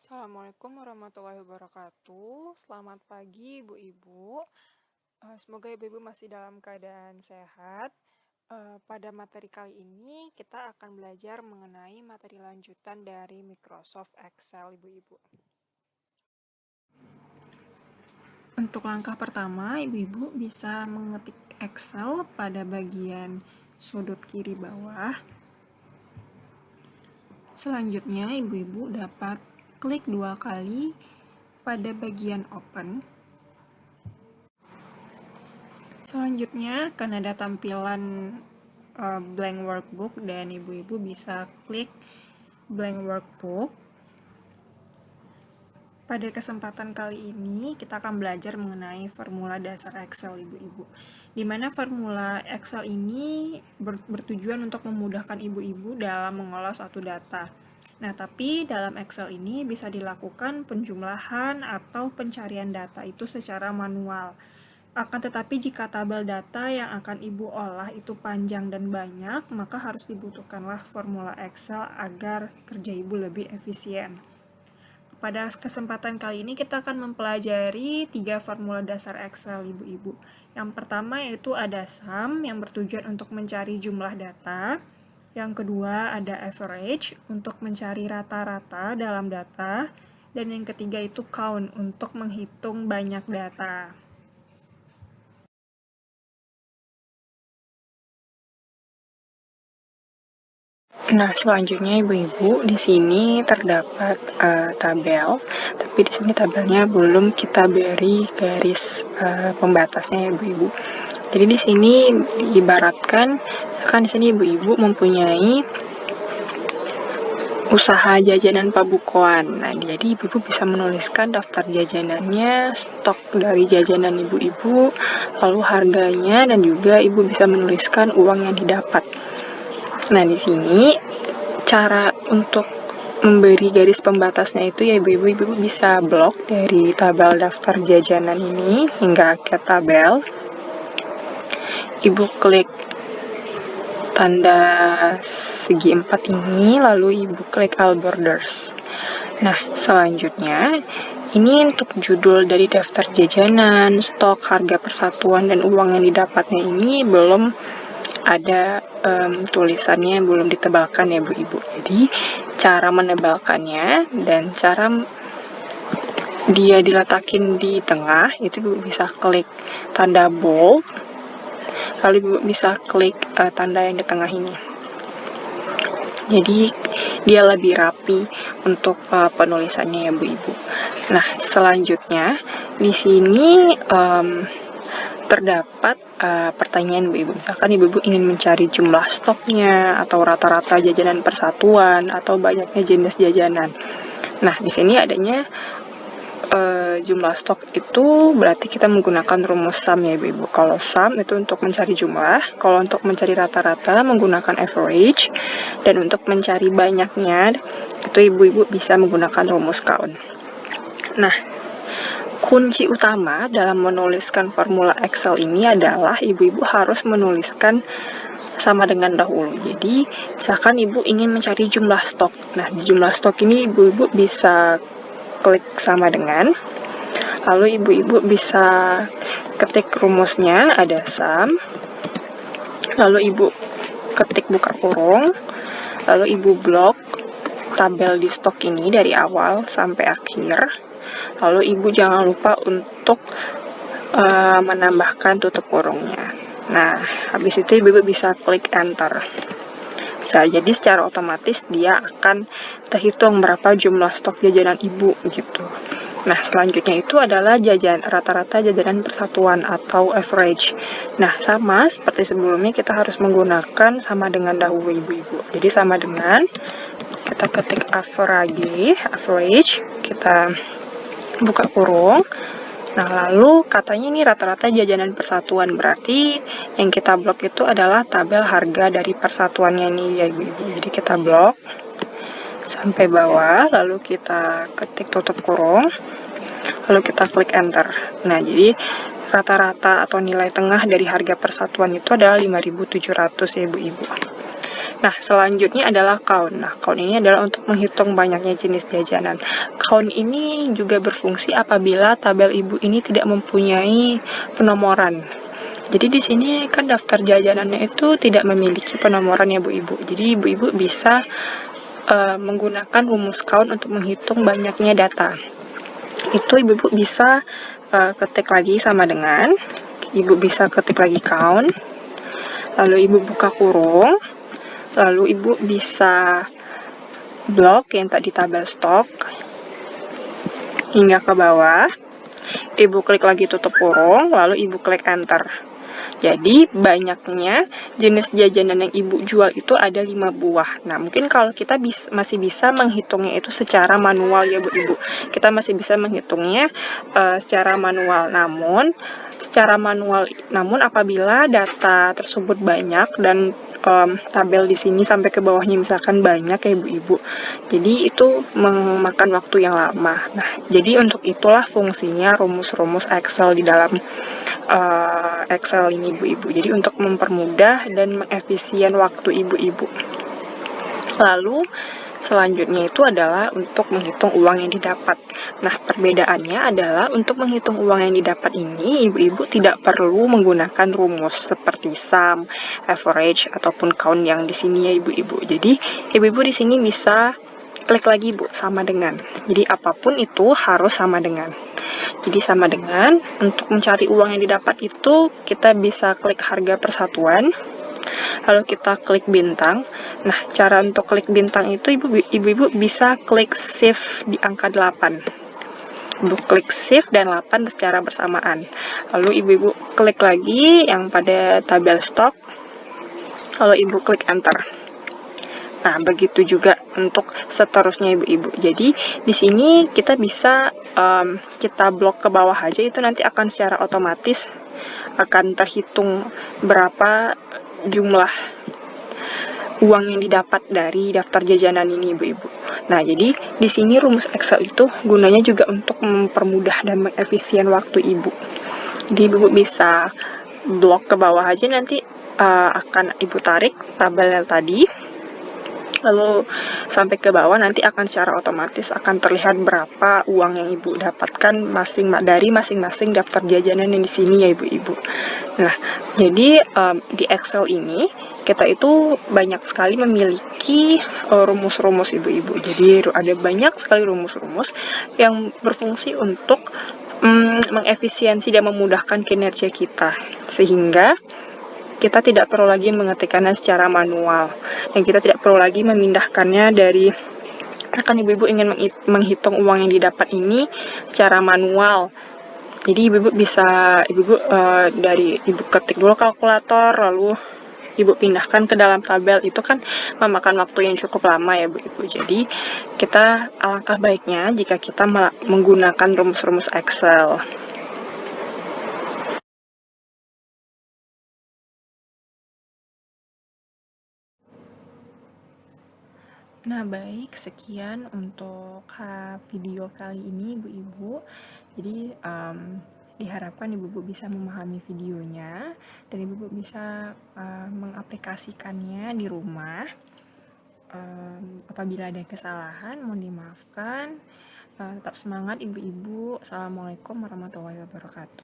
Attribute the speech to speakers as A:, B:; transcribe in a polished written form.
A: Assalamualaikum warahmatullahi wabarakatuh. Selamat pagi Ibu-Ibu. Semoga Ibu-Ibu masih dalam keadaan sehat. Pada materi kali ini kita akan belajar mengenai materi lanjutan dari Microsoft Excel Ibu-Ibu. Untuk langkah pertama, Ibu-Ibu bisa mengetik Excel pada bagian sudut kiri bawah. Selanjutnya, Ibu-Ibu dapat klik 2 kali pada bagian Open. Selanjutnya akan ada tampilan blank workbook dan Ibu-Ibu bisa klik blank workbook. Pada kesempatan kali ini kita akan belajar mengenai formula dasar Excel Ibu-Ibu. Di mana formula Excel ini bertujuan untuk memudahkan Ibu-Ibu dalam mengolah suatu data. Nah, tapi dalam Excel ini bisa dilakukan penjumlahan atau pencarian data itu secara manual. Akan tetapi jika tabel data yang akan Ibu olah itu panjang dan banyak, maka harus dibutuhkanlah formula Excel agar kerja Ibu lebih efisien. Pada kesempatan kali ini kita akan mempelajari 3 formula dasar Excel Ibu-Ibu. Yang pertama yaitu ada sum yang bertujuan untuk mencari jumlah data. Yang kedua ada average untuk mencari rata-rata dalam data. Dan yang ketiga itu count untuk menghitung banyak data. Nah, selanjutnya Ibu-Ibu di sini terdapat tabel, tapi di sini tabelnya belum kita beri garis pembatasnya ya Ibu-Ibu. Jadi di sini diibaratkan kan di sini Ibu-Ibu mempunyai usaha jajanan pabukoan. Nah, jadi Ibu-Ibu bisa menuliskan daftar jajanannya, stok dari jajanan Ibu-Ibu, lalu harganya, dan juga Ibu bisa menuliskan uang yang didapat. Nah, di sini cara untuk memberi garis pembatasnya itu ya Ibu-Ibu bisa blok dari tabel daftar jajanan ini hingga akhir tabel. Ibu klik tanda segi 4 ini, lalu Ibu klik all borders. Nah, selanjutnya ini untuk judul dari daftar jajanan, stok, harga persatuan, dan uang yang didapatnya ini belum ada tulisannya, belum ditebalkan ya Bu-Ibu. Jadi cara menebalkannya dan cara dia diletakin di tengah itu Ibu bisa klik tanda bold, lalu Ibu bisa klik tanda yang di tengah ini. Jadi dia lebih rapi untuk penulisannya ya Bu-Ibu. Nah, selanjutnya di sini terdapat pertanyaan Ibu-Ibu. Misalkan Ibu-Ibu ingin mencari jumlah stoknya, atau rata-rata jajanan persatuan, atau banyaknya jenis jajanan. Nah, di sini adanya jumlah stok itu berarti kita menggunakan rumus sum ya Ibu-Ibu. Kalau sum itu untuk mencari jumlah, kalau untuk mencari rata-rata menggunakan average, dan untuk mencari banyaknya itu Ibu-Ibu bisa menggunakan rumus count. Nah, kunci utama dalam menuliskan formula Excel ini adalah Ibu-Ibu harus menuliskan sama dengan dahulu. Jadi, misalkan Ibu ingin mencari jumlah stok. Nah, di jumlah stok ini Ibu-Ibu bisa klik sama dengan, lalu Ibu-Ibu bisa ketik rumusnya, ada sum, lalu Ibu ketik buka kurung, lalu Ibu blok tabel di stok ini dari awal sampai akhir. Lalu Ibu jangan lupa untuk menambahkan tutup kurungnya. Nah, habis itu Ibu bisa klik enter. Jadi secara otomatis dia akan terhitung berapa jumlah stok jajanan Ibu gitu. Nah, selanjutnya itu adalah rata-rata jajanan persatuan atau average. Nah, sama seperti sebelumnya kita harus menggunakan sama dengan dahulu Ibu-Ibu. Jadi sama dengan kita ketik average, kita buka kurung. Nah, lalu katanya ini rata-rata jajanan persatuan, berarti yang kita blok itu adalah tabel harga dari persatuannya nih ya Ibu-Ibu. Jadi kita blok sampai bawah, lalu kita ketik tutup kurung, lalu kita klik enter. Nah, jadi rata-rata atau nilai tengah dari harga persatuan itu adalah 5.700 ya Ibu-Ibu. Nah, selanjutnya adalah count. Nah, count ini adalah untuk menghitung banyaknya jenis jajanan. Count ini juga berfungsi apabila tabel ibu ini tidak mempunyai penomoran. Jadi di sini kan daftar jajanannya itu tidak memiliki penomoran ya Bu Ibu. Jadi Ibu Ibu bisa menggunakan rumus count untuk menghitung banyaknya data. Itu Ibu Ibu bisa ketik lagi sama dengan, Ibu bisa ketik lagi count, lalu Ibu buka kurung, lalu Ibu bisa blok yang tadi tabel stok hingga ke bawah. Ibu klik lagi tutup kurung, lalu Ibu klik enter. Jadi banyaknya jenis jajanan yang Ibu jual itu ada 5 buah. Nah, mungkin kalau kita masih bisa menghitungnya itu secara manual ya Bu Ibu. Kita masih bisa menghitungnya secara manual. Namun apabila data tersebut banyak dan tabel di sini sampai ke bawahnya misalkan banyak ya Bu Ibu. Jadi itu memakan waktu yang lama. Nah, jadi untuk itulah fungsinya rumus-rumus Excel di dalam Excel ini ibu-ibu. Jadi untuk mempermudah dan mengefisien waktu ibu-ibu. Lalu selanjutnya itu adalah untuk menghitung uang yang didapat. Nah, perbedaannya adalah untuk menghitung uang yang didapat ini, ibu-ibu tidak perlu menggunakan rumus seperti sum, average, ataupun count yang di sini ya ibu-ibu. Jadi, ibu-ibu di sini bisa klik lagi Bu, sama dengan. Jadi, apapun itu harus sama dengan. Jadi sama dengan untuk mencari uang yang didapat itu kita bisa klik harga persatuan, lalu kita klik bintang. Nah, cara untuk klik bintang itu ibu-ibu bisa klik shift di angka 8. Ibu klik shift dan 8 secara bersamaan. Lalu ibu-ibu klik lagi yang pada tabel stok, lalu ibu klik enter. Nah, begitu juga untuk seterusnya ibu-ibu. Jadi di sini kita bisa kita blok ke bawah aja, itu nanti akan secara otomatis akan terhitung berapa jumlah uang yang didapat dari daftar jajanan ini ibu-ibu. Nah, jadi di sini rumus Excel itu gunanya juga untuk mempermudah dan mengefisien waktu ibu. Jadi ibu bisa blok ke bawah aja, nanti akan ibu tarik tabel yang tadi, lalu sampai ke bawah nanti akan secara otomatis akan terlihat berapa uang yang ibu dapatkan dari masing-masing daftar jajanan yang di sini ya ibu-ibu. Nah, jadi di Excel ini kita itu banyak sekali memiliki rumus-rumus ibu-ibu. Jadi ada banyak sekali rumus-rumus yang berfungsi untuk mengefisiensi dan memudahkan kinerja kita, sehingga kita tidak perlu lagi mengetikkannya secara manual, dan kita tidak perlu lagi memindahkannya dari, akan ibu-ibu ingin menghitung uang yang didapat ini secara manual. Jadi ibu-ibu bisa, dari ibu ketik dulu kalkulator, lalu ibu pindahkan ke dalam tabel, itu kan memakan waktu yang cukup lama ya Bu-ibu. Jadi kita alangkah baiknya jika kita menggunakan rumus-rumus Excel. Nah, baik, sekian untuk video kali ini Ibu-ibu. Jadi diharapkan Ibu-ibu bisa memahami videonya dan Ibu-ibu bisa mengaplikasikannya di rumah. Apabila ada kesalahan mohon dimaafkan. Tetap semangat Ibu-ibu. Assalamualaikum warahmatullahi wabarakatuh.